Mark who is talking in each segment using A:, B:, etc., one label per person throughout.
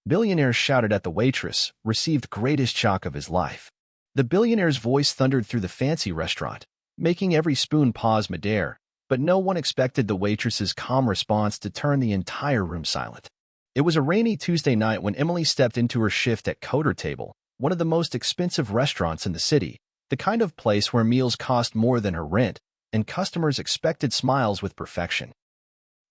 A: Billionaire shouted at the waitress, received greatest shock of his life. The billionaire's voice thundered through the fancy restaurant, making every spoon pause midair, but no one expected the waitress's calm response to turn the entire room silent. It was a rainy Tuesday night when Emily stepped into her shift at Coder Table, one of the most expensive restaurants in the city, the kind of place where meals cost more than her rent, and customers expected smiles with perfection.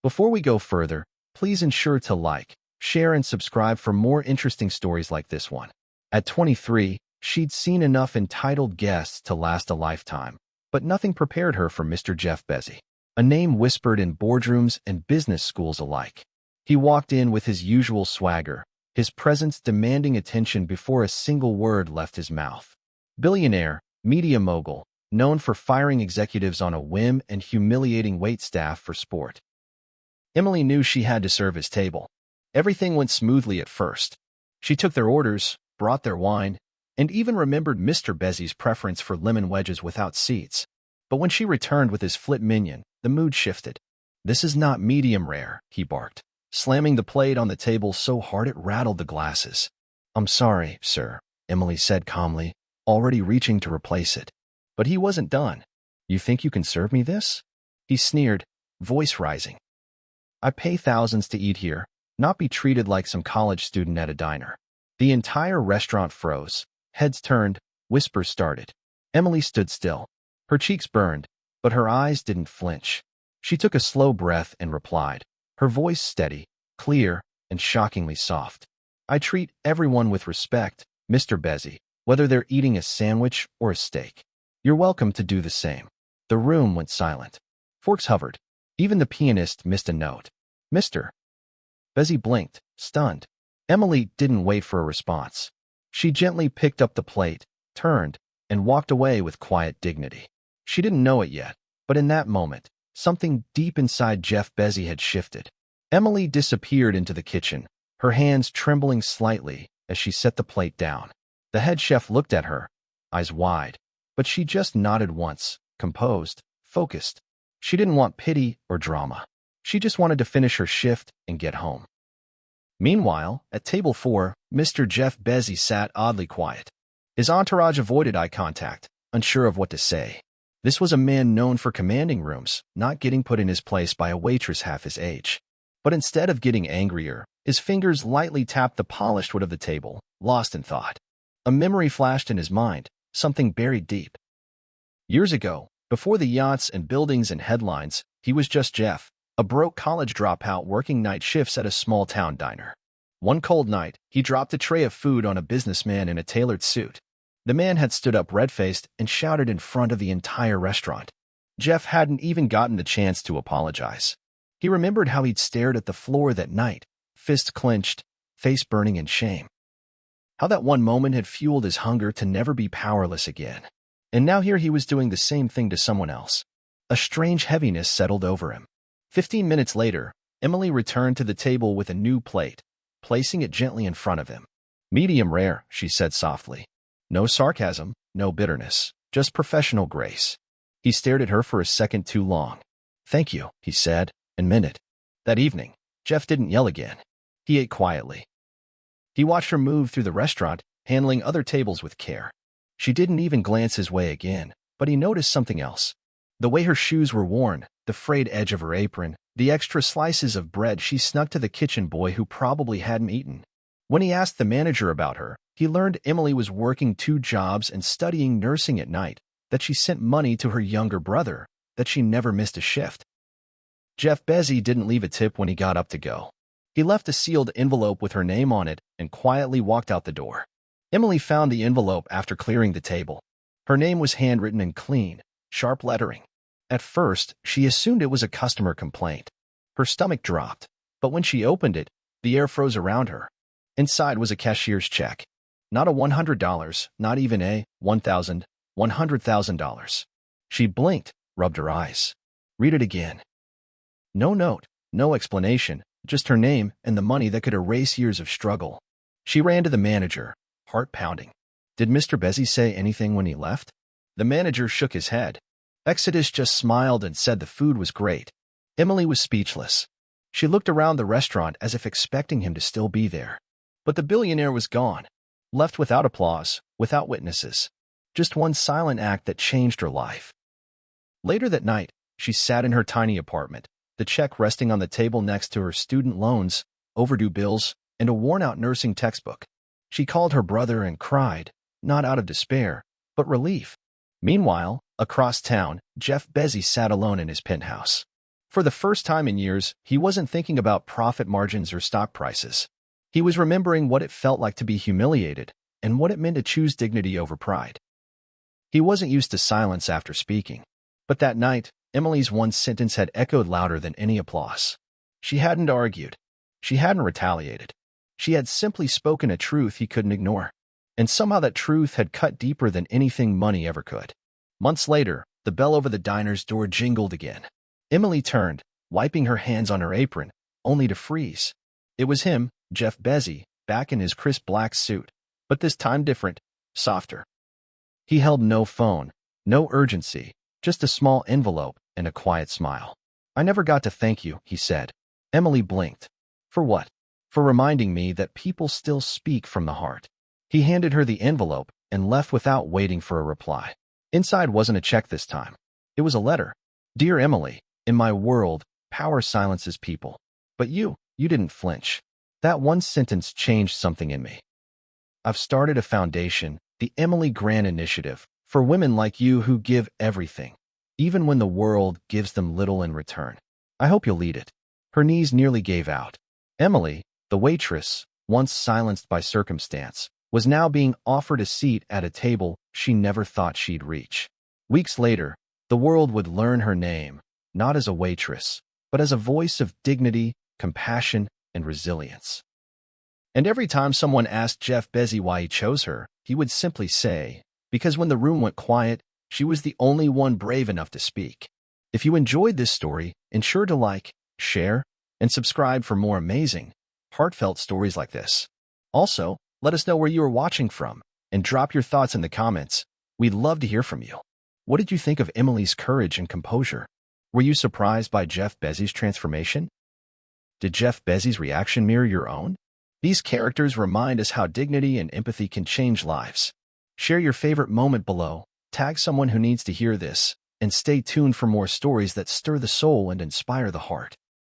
A: Before we go further, please ensure to like, share, and subscribe for more interesting stories like this one. At 23, she'd seen enough entitled guests to last a lifetime, but nothing prepared her for Mr. Jeff Bezos, a name whispered in boardrooms and business schools alike. He walked in with his usual swagger, his presence demanding attention before a single word left his mouth. Billionaire, media mogul, known for firing executives on a whim and humiliating waitstaff for sport. Emily knew she had to serve his table. Everything went smoothly at first. She took their orders, brought their wine, and even remembered Mr. Bezos's preference for lemon wedges without seeds. But when she returned with his flip minion, the mood shifted. "This is not medium rare," he barked, slamming the plate on the table so hard it rattled the glasses. "I'm sorry, sir," Emily said calmly, already reaching to replace it. But he wasn't done. "You think you can serve me this?" He sneered, voice rising. "I pay thousands to eat here, not be treated like some college student at a diner." The entire restaurant froze. Heads turned, whispers started. Emily stood still. Her cheeks burned, but her eyes didn't flinch. She took a slow breath and replied, her voice steady, clear, and shockingly soft. "I treat everyone with respect, Mr. Bezos, whether they're eating a sandwich or a steak. You're welcome to do the same." The room went silent. Forks hovered. Even the pianist missed a note. "Mr. Bezos blinked, stunned. Emily didn't wait for a response. She gently picked up the plate, turned, and walked away with quiet dignity. She didn't know it yet, but in that moment, something deep inside Jeff Bezos had shifted. Emily disappeared into the kitchen, her hands trembling slightly as she set the plate down. The head chef looked at her, eyes wide, but she just nodded once, composed, focused. She didn't want pity or drama. She just wanted to finish her shift and get home. Meanwhile, at table 4, Mr. Jeff Bezos sat oddly quiet. His entourage avoided eye contact, unsure of what to say. This was a man known for commanding rooms, not getting put in his place by a waitress half his age. But instead of getting angrier, his fingers lightly tapped the polished wood of the table, lost in thought. A memory flashed in his mind, something buried deep. Years ago, before the yachts and buildings and headlines, he was just Jeff, a broke college dropout working night shifts at a small-town diner. One cold night, he dropped a tray of food on a businessman in a tailored suit. The man had stood up red-faced and shouted in front of the entire restaurant. Jeff hadn't even gotten the chance to apologize. He remembered how he'd stared at the floor that night, fists clenched, face burning in shame. How that one moment had fueled his hunger to never be powerless again. And now here he was doing the same thing to someone else. A strange heaviness settled over him. 15 minutes later, Emily returned to the table with a new plate, placing it gently in front of him. "Medium rare," she said softly. No sarcasm, no bitterness, just professional grace. He stared at her for a second too long. "Thank you," he said, and meant it. That evening, Jeff didn't yell again. He ate quietly. He watched her move through the restaurant, handling other tables with care. She didn't even glance his way again, but he noticed something else. The way her shoes were worn, the frayed edge of her apron, the extra slices of bread she snuck to the kitchen boy who probably hadn't eaten. When he asked the manager about her, he learned Emily was working 2 jobs and studying nursing at night, that she sent money to her younger brother, that she never missed a shift. Jeff Bezos didn't leave a tip when he got up to go. He left a sealed envelope with her name on it and quietly walked out the door. Emily found the envelope after clearing the table. Her name was handwritten in clean, sharp lettering. At first, she assumed it was a customer complaint. Her stomach dropped, but when she opened it, the air froze around her. Inside was a cashier's check. Not a $100, not even a $100,000. She blinked, rubbed her eyes. Read it again. No note, no explanation, just her name and the money that could erase years of struggle. She ran to the manager, heart pounding. "Did Mr. Bezos say anything when he left?" The manager shook his head. Exodus just smiled and said the food was great. Emily was speechless. She looked around the restaurant as if expecting him to still be there. But the billionaire was gone, left without applause, without witnesses. Just one silent act that changed her life. Later that night, she sat in her tiny apartment, the check resting on the table next to her student loans, overdue bills, and a worn-out nursing textbook. She called her brother and cried, not out of despair, but relief. Meanwhile, across town, Jeff Bezos sat alone in his penthouse. For the first time in years, he wasn't thinking about profit margins or stock prices. He was remembering what it felt like to be humiliated and what it meant to choose dignity over pride. He wasn't used to silence after speaking. But that night, Emily's one sentence had echoed louder than any applause. She hadn't argued. She hadn't retaliated. She had simply spoken a truth he couldn't ignore. And somehow that truth had cut deeper than anything money ever could. Months later, the bell over the diner's door jingled again. Emily turned, wiping her hands on her apron, only to freeze. It was him, Jeff Bezos, back in his crisp black suit, but this time different, softer. He held no phone, no urgency, just a small envelope and a quiet smile. "I never got to thank you," he said. Emily blinked. "For what?" "For reminding me that people still speak from the heart." He handed her the envelope and left without waiting for a reply. Inside wasn't a check this time. It was a letter. "Dear Emily, in my world, power silences people. But you didn't flinch. That one sentence changed something in me. I've started a foundation, the Emily Grant Initiative, for women like you who give everything, even when the world gives them little in return. I hope you'll lead it." Her knees nearly gave out. Emily, the waitress, once silenced by circumstance, was now being offered a seat at a table she never thought she'd reach. Weeks later, the world would learn her name, not as a waitress, but as a voice of dignity, compassion, and resilience. And every time someone asked Jeff Bezos why he chose her, he would simply say, because when the room went quiet, she was the only one brave enough to speak. If you enjoyed this story, ensure to like, share, and subscribe for more amazing, heartfelt stories like this. Also, let us know where you are watching from, and drop your thoughts in the comments. We'd love to hear from you. What did you think of Emily's courage and composure? Were you surprised by Jeff Bezos' transformation? Did Jeff Bezos' reaction mirror your own? These characters remind us how dignity and empathy can change lives. Share your favorite moment below, tag someone who needs to hear this, and stay tuned for more stories that stir the soul and inspire the heart.